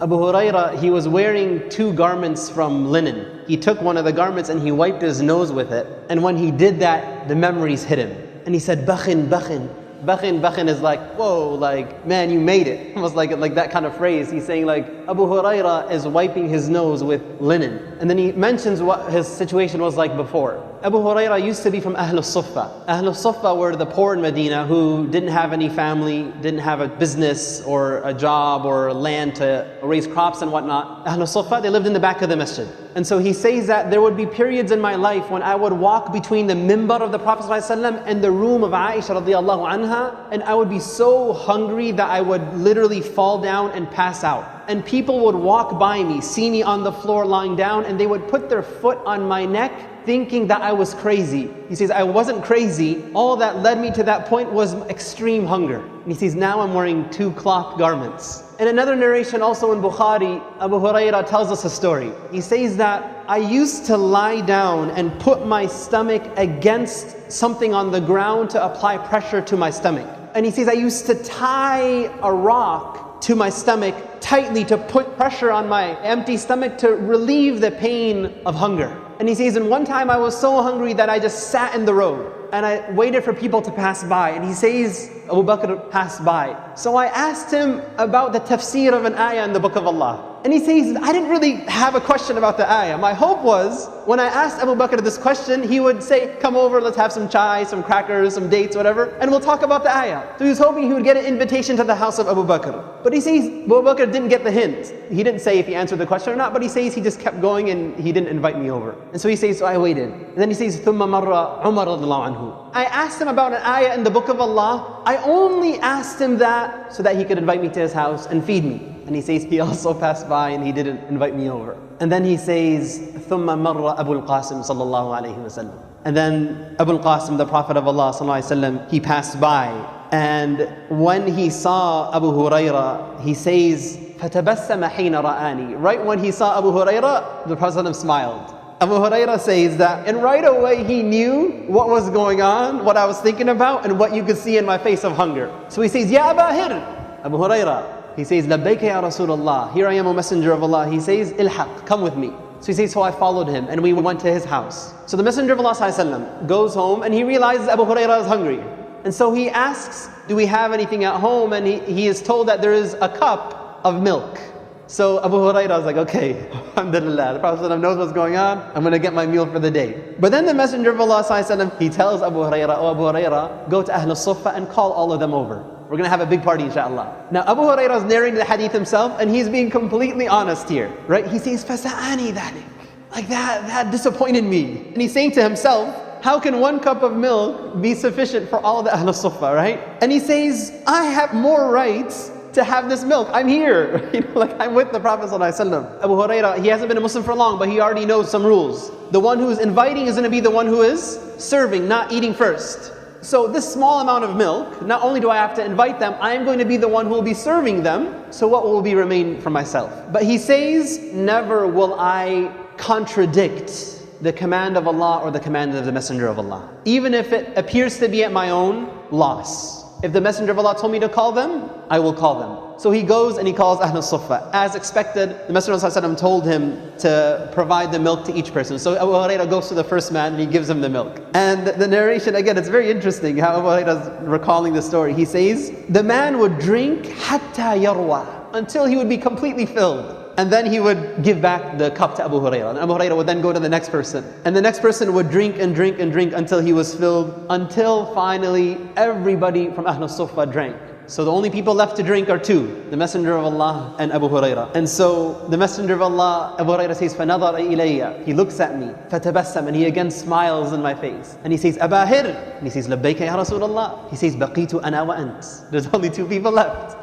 Abu Huraira, he was wearing 2 garments from linen. He took one of the garments and he wiped his nose with it. And when he did that, the memories hit him. And he said, Bakhin, Bakhin. Bakhin is like, whoa, like, man, you made it. Almost like that kind of phrase. He's saying like, Abu Huraira is wiping his nose with linen. And then he mentions what his situation was like before. Abu Huraira used to be from Ahlul Suffah. Ahlul Suffah were the poor in Medina who didn't have any family, didn't have a business or a job or land to raise crops and whatnot. Ahlul Suffah, they lived in the back of the masjid. And so he says that there would be periods in my life when I would walk between the mimbar of the Prophet ﷺ and the room of Aisha radiallahu anha, and I would be so hungry that I would literally fall down and pass out. And people would walk by me, see me on the floor lying down, and they would put their foot on my neck thinking that I was crazy. He says, I wasn't crazy. All that led me to that point was extreme hunger. And he says, now I'm wearing 2 cloth garments. In another narration also in Bukhari, Abu Huraira tells us a story. He says that I used to lie down and put my stomach against something on the ground to apply pressure to my stomach. And he says, I used to tie a rock to my stomach tightly to put pressure on my empty stomach to relieve the pain of hunger. And he says, and one time I was so hungry that I just sat in the road and I waited for people to pass by. And he says, Abu Bakr passed by. So I asked him about the tafsir of an ayah in the book of Allah. And he says, I didn't really have a question about the ayah. My hope was, when I asked Abu Bakr this question, he would say, come over, let's have some chai, some crackers, some dates, whatever, and we'll talk about the ayah. So he was hoping he would get an invitation to the house of Abu Bakr. But he says, Abu Bakr didn't get the hint. He didn't say if he answered the question or not, but he says he just kept going and he didn't invite me over. And so he says, so I waited. And then he says, ثُمَّ مَرَّ عُمَرَ رَضِيَ اللَّهُ عَنْهُ. I asked him about an ayah in the book of Allah. I only asked him that so that he could invite me to his house and feed me. And he says he also passed by and he didn't invite me over. And then he says, ثُمَّ مَرَّ أَبُو الْقَاسِمِ صَلَّى اللَّهُ عَلَيْهِ وَسَلَّمَ. And then Abu al-Qasim, the Prophet of Allah sallallahu alaihi wasallam, he passed by. And when he saw Abu Huraira, he says, فَتَبَسَّمَ حِينَ رَآنِي. Right when he saw Abu Huraira, the Prophet smiled. Abu Huraira says that, and right away he knew what was going on, what I was thinking about, and what you could see in my face of hunger. So he says, Ya Aba Hir, Abu Huraira. He says, Labbaika ya Rasulullah. Here I am, O Messenger of Allah. He says, Ilhaq, come with me. So he says, so I followed him and we went to his house. So the Messenger of Allah ﷺ goes home and he realizes Abu Huraira is hungry. And so he asks, do we have anything at home? And he is told that there is a cup of milk. So Abu Huraira is like, okay, alhamdulillah, the Prophet ﷺ knows what's going on, I'm going to get my meal for the day. But then the Messenger of Allah ﷺ, he tells Abu Huraira, oh Abu Huraira, go to Ahlul Suffah and call all of them over. We're going to have a big party inshallah. Now Abu Huraira is narrating the hadith himself and he's being completely honest here, right? He says, فَسَعَانِي ذَلِكَ. Like that disappointed me. And he's saying to himself, how can 1 cup of milk be sufficient for all of the Ahlul Suffah, right? And he says, I have more rights to have this milk. I'm here. Like I'm with the Prophet ﷺ. Abu Huraira, he hasn't been a Muslim for long, but he already knows some rules. The one who is inviting is going to be the one who is serving, not eating first. So this small amount of milk, not only do I have to invite them, I am going to be the one who will be serving them. So what will be remain for myself? But he says, never will I contradict the command of Allah or the command of the Messenger of Allah. Even if it appears to be at my own loss. If the Messenger of Allah told me to call them, I will call them. So he goes and he calls Ahlul Suffah. As expected, the Messenger of Allah told him to provide the milk to each person. So Abu Huraira goes to the first man and he gives him the milk. And the narration, again, it's very interesting how Abu Huraira is recalling the story. He says, the man would drink hatta yarwa, until he would be completely filled. And then he would give back the cup to Abu Huraira. And Abu Huraira would then go to the next person. And the next person would drink and drink and drink until he was filled. Until finally everybody from Ahlul Suffah drank. So the only people left to drink are 2. The Messenger of Allah and Abu Huraira. And so the Messenger of Allah, Abu Huraira says, فَنَظَرَ إِلَيَّ. He looks at me. فَتَبَسَّمَ. And he again smiles in my face. And he says, Aba Hir. And he says, لَبَّيْكَ يَا Rasulullah. He says, بَقِيتُ أَنَا وَأَنْتِ. There's only 2 people left.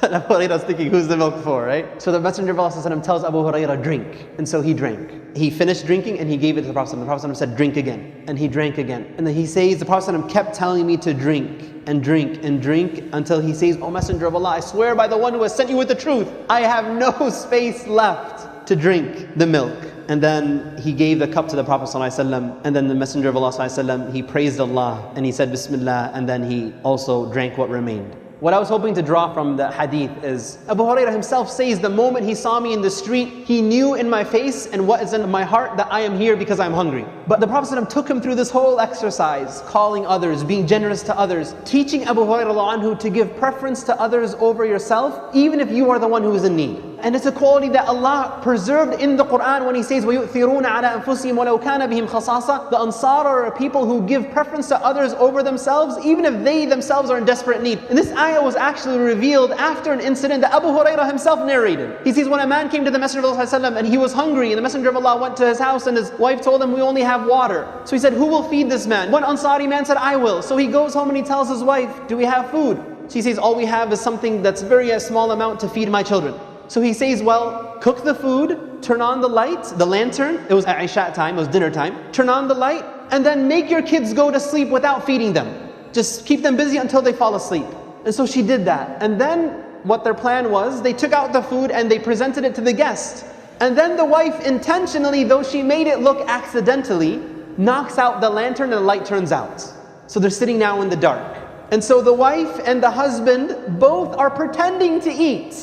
And Abu Huraira is thinking, who's the milk for, right? So the Messenger of Allah tells Abu Huraira, drink. And so he drank. He finished drinking and he gave it to the Prophet. The Prophet said, drink again. And he drank again. And then he says, the Prophet kept telling me to drink and drink and drink until he says, O Messenger of Allah, I swear by the one who has sent you with the truth, I have no space left to drink the milk. And then he gave the cup to the Prophet ﷺ, and then the Messenger of Allah ﷺ, he praised Allah and he said Bismillah, and then he also drank what remained. What I was hoping to draw from the hadith is, Abu Hurairah himself says, the moment he saw me in the street, he knew in my face and what is in my heart that I am here because I'm hungry. But the Prophet ﷺ took him through this whole exercise, calling others, being generous to others, teaching Abu Hurairah anhu to give preference to others over yourself, even if you are the one who is in need. And it's a quality that Allah preserved in the Quran when He says, وَيُؤْثِرُونَ عَلَىٰ أَنفُسِهِمْ وَلَوْ كَانَ بِهِمْ خَصَاصَةٌ. The Ansar are a people who give preference to others over themselves, even if they themselves are in desperate need. And this ayah was actually revealed after an incident that Abu Hurairah himself narrated. He says, when a man came to the Messenger of Allah ﷺ and he was hungry, and the Messenger of Allah went to his house and his wife told him, we only have water. So he said, who will feed this man? One Ansari man said, I will. So he goes home and he tells his wife, do we have food? She says, all we have is something that's very a small amount to feed my children. So he says, well, cook the food, turn on the light, the lantern. It was at Isha time, it was dinner time. Turn on the light, and then make your kids go to sleep without feeding them. Just keep them busy until they fall asleep. And so she did that. And then what their plan was, they took out the food and they presented it to the guest. And then the wife intentionally, though she made it look accidentally, knocks out the lantern and the light turns out. So they're sitting now in the dark. And so the wife and the husband both are pretending to eat.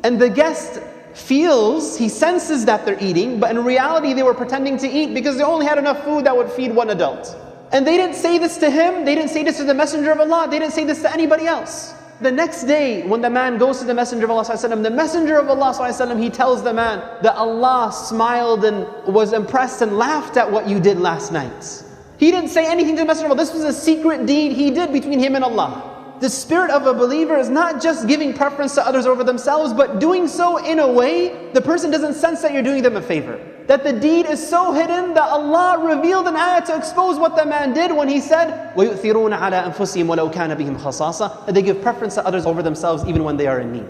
And the guest feels, he senses that they're eating, but in reality they were pretending to eat because they only had enough food that would feed one adult. And they didn't say this to him, they didn't say this to the Messenger of Allah, they didn't say this to anybody else. The next day, when the man goes to the Messenger of Allah ﷺ, the Messenger of Allah ﷺ, he tells the man that Allah smiled and was impressed and laughed at what you did last night. He didn't say anything to the Messenger of Allah. This was a secret deed he did between him and Allah. The spirit of a believer is not just giving preference to others over themselves, but doing so in a way the person doesn't sense that you're doing them a favor. That the deed is so hidden that Allah revealed an ayah to expose what the man did when he said, وَيُؤْثِرُونَ عَلَىٰ أَنفُسِهِمْ وَلَوْ كَانَ بِهِمْ خَصَاصَةٌ. That they give preference to others over themselves even when they are in need.